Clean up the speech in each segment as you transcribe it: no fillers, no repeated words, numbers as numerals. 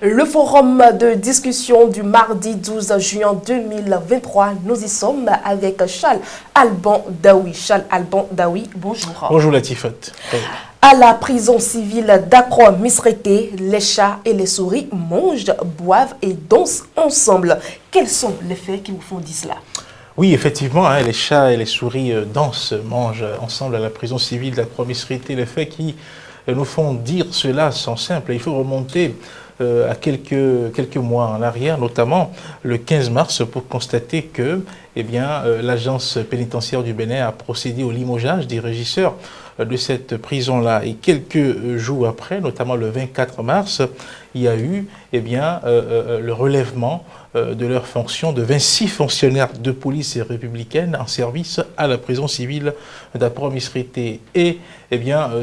Le forum de discussion du mardi 12 juin 2023, nous y sommes avec Charles Alban Daoui. Charles Alban Daoui, bonjour. Bonjour Latifat. À la prison civile d'Accra-Misrété, les chats et les souris mangent, boivent et dansent ensemble. Quels sont les faits qui vous font dire cela? Oui, effectivement, les chats et les souris dansent, mangent ensemble à la prison civile d'Accra-Misrété. Les faits qui nous font dire cela sont simples. Il faut remonter à quelques mois en arrière, notamment le 15 mars, pour constater que l'agence pénitentiaire du Bénin a procédé au limogeage des régisseurs de cette prison-là. Et quelques jours après, notamment le 24 mars, il y a eu le relèvement de leurs fonctions de 26 fonctionnaires de police républicaine en service à la prison civile d'Accra-Misrété. Et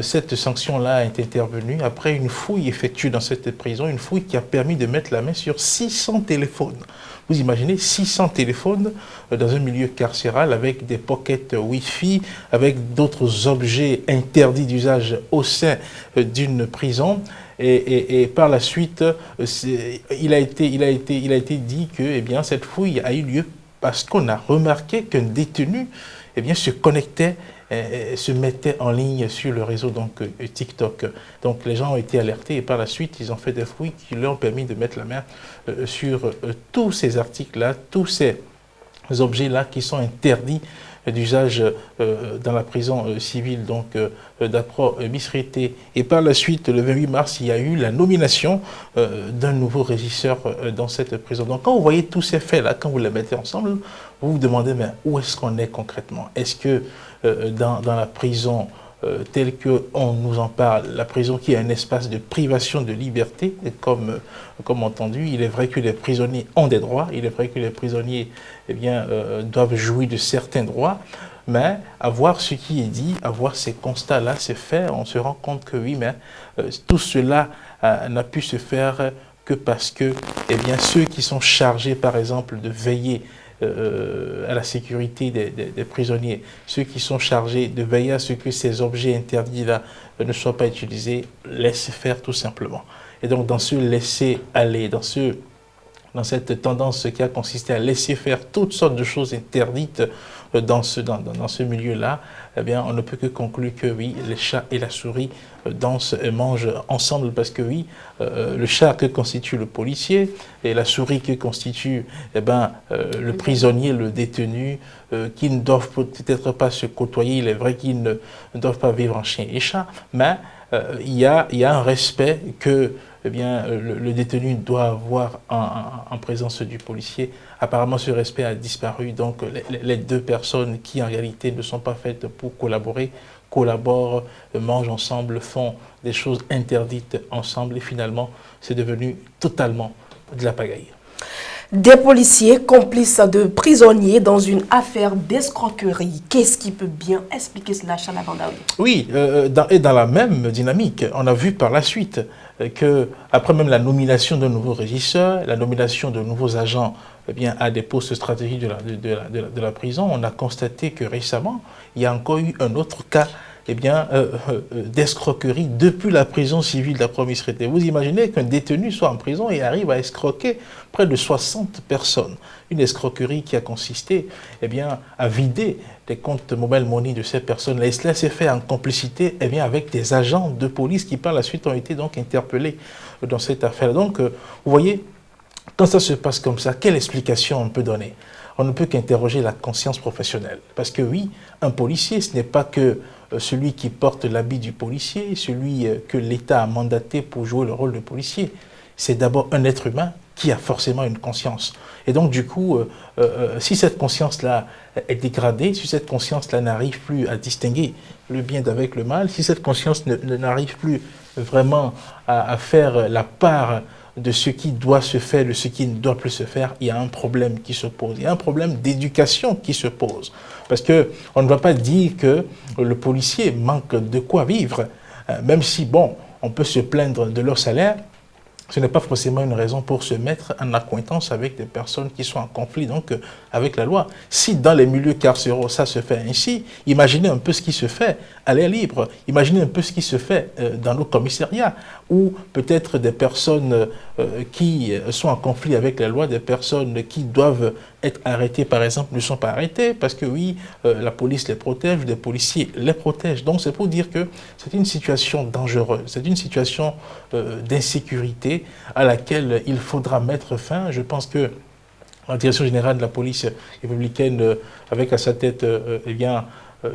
cette sanction-là est intervenue après une fouille effectuée dans cette prison, une fouille qui a permis de mettre la main sur 600 téléphones. Vous imaginez 600 téléphones dans un milieu carcéral avec des pockets Wi-Fi, avec d'autres objets interdits d'usage au sein d'une prison. Et par la suite, il a été dit que cette fouille a eu lieu parce qu'on a remarqué qu'un détenu se connectait, se mettait en ligne sur le réseau TikTok. Donc les gens ont été alertés et par la suite, ils ont fait des fouilles qui leur ont permis de mettre la main sur tous ces articles-là, tous ces objets-là qui sont interdits d'usage dans la prison civile d'Accra-Misrété. Et par la suite, le 28 mars, il y a eu la nomination d'un nouveau régisseur dans cette prison. Donc quand vous voyez tous ces faits-là, quand vous les mettez ensemble, vous vous demandez mais où est-ce qu'on est concrètement? Est-ce que dans la prison telle qu'on nous en parle, la prison qui est un espace de privation de liberté, comme entendu, il est vrai que les prisonniers ont des droits, il est vrai que les prisonniers doivent jouir de certains droits, mais à voir ce qui est dit, à voir ces constats-là, ces faits, on se rend compte que oui, mais tout cela n'a pu se faire que parce que ceux qui sont chargés, par exemple, de veiller à la sécurité des prisonniers, ceux qui sont chargés de veiller à ce que ces objets interdits-là ne soient pas utilisés, laissent faire tout simplement. Et donc dans ce laisser aller, dans cette tendance qui a consisté à laisser faire toutes sortes de choses interdites dans ce milieu-là, on ne peut que conclure que oui, les chats et la souris dansent et mangent ensemble parce que oui, le chat que constitue le policier et la souris que constitue le prisonnier, le détenu, qui ne doivent peut-être pas se côtoyer, il est vrai qu'ils ne doivent pas vivre en chien et chat, mais il y a un respect que le détenu doit avoir en présence du policier. Apparemment, ce respect a disparu. Donc, les deux personnes qui, en réalité, ne sont pas faites pour collaborer, collaborent, mangent ensemble, font des choses interdites ensemble. Et finalement, c'est devenu totalement de la pagaille. Des policiers complices de prisonniers dans une affaire d'escroquerie. Qu'est-ce qui peut bien expliquer cela, Charles Alban Daoui? Oui, dans la même dynamique, on a vu par la suite que, après même la nomination d'un nouveau régisseur, la nomination de nouveaux agents à des postes stratégiques de la prison, on a constaté que récemment, il y a encore eu un autre cas d'escroquerie depuis la prison civile d'Accra-Misrété. Vous imaginez qu'un détenu soit en prison et arrive à escroquer près de 60 personnes. Une escroquerie qui a consisté à vider des comptes mobile money de ces personnes-là. Et cela s'est fait en complicité avec des agents de police qui par la suite ont été donc interpellés dans cette affaire. Donc, vous voyez, quand ça se passe comme ça, quelle explication on peut donner? On ne peut qu'interroger la conscience professionnelle. Parce que oui, un policier, ce n'est pas que celui qui porte l'habit du policier, celui que l'État a mandaté pour jouer le rôle de policier. C'est d'abord un être humain qui a forcément une conscience. Et donc, du coup, si cette conscience-là est dégradée, si cette conscience-là n'arrive plus à distinguer le bien d'avec le mal, si cette conscience n'arrive plus vraiment à faire la part de ce qui doit se faire, de ce qui ne doit plus se faire, il y a un problème qui se pose. Il y a un problème d'éducation qui se pose. Parce qu'on ne va pas dire que le policier manque de quoi vivre, même si, bon, on peut se plaindre de leur salaire, ce n'est pas forcément une raison pour se mettre en accointance avec des personnes qui sont en conflit donc, avec la loi. Si dans les milieux carcéraux, ça se fait ainsi, imaginez un peu ce qui se fait à l'air libre, imaginez un peu ce qui se fait dans nos commissariats, où peut-être des personnes qui sont en conflit avec la loi, des personnes qui doivent être arrêtées, par exemple, ne sont pas arrêtées, parce que oui, la police les protège, des policiers les protègent. Donc c'est pour dire que c'est une situation dangereuse, c'est une situation d'insécurité à laquelle il faudra mettre fin. Je pense que la direction générale de la police républicaine, avec à sa tête eh bien,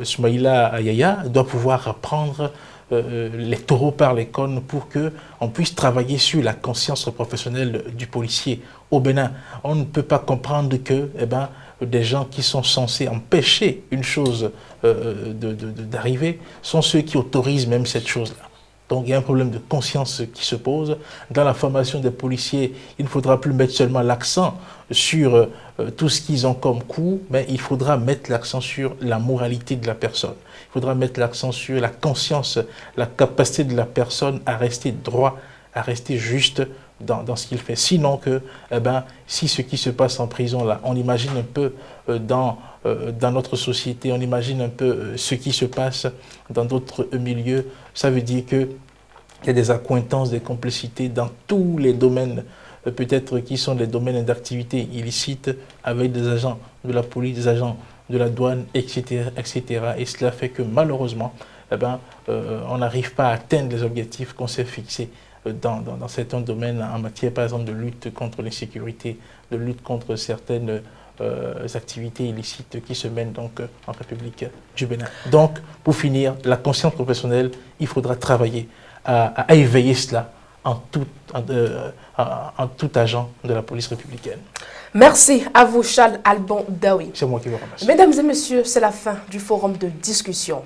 Soumaïla Ayaya, doit pouvoir prendre les taureaux par les cornes pour qu'on puisse travailler sur la conscience professionnelle du policier. Au Bénin, on ne peut pas comprendre que des gens qui sont censés empêcher une chose d'arriver sont ceux qui autorisent même cette chose-là. Donc il y a un problème de conscience qui se pose. Dans la formation des policiers, il ne faudra plus mettre seulement l'accent sur tout ce qu'ils ont comme coup, mais il faudra mettre l'accent sur la moralité de la personne. Il faudra mettre l'accent sur la conscience, la capacité de la personne à rester droit, à rester juste dans ce qu'il fait. Sinon que, si ce qui se passe en prison, là, on imagine un peu dans notre société, on imagine un peu ce qui se passe dans d'autres milieux, ça veut dire qu'il y a des accointances, des complicités dans tous les domaines, peut-être qui sont des domaines d'activité illicites, avec des agents de la police, des agents de la douane, etc., etc. Et cela fait que malheureusement, on n'arrive pas à atteindre les objectifs qu'on s'est fixés dans certains domaines en matière, par exemple, de lutte contre l'insécurité, de lutte contre certaines activités illicites qui se mènent donc en République du Bénin. Donc, pour finir, la conscience professionnelle, il faudra travailler à éveiller cela en tout agent de la police républicaine. Merci à vous, Charles Alban Daoui. C'est moi qui vous remercie. Mesdames et messieurs, c'est la fin du forum de discussion.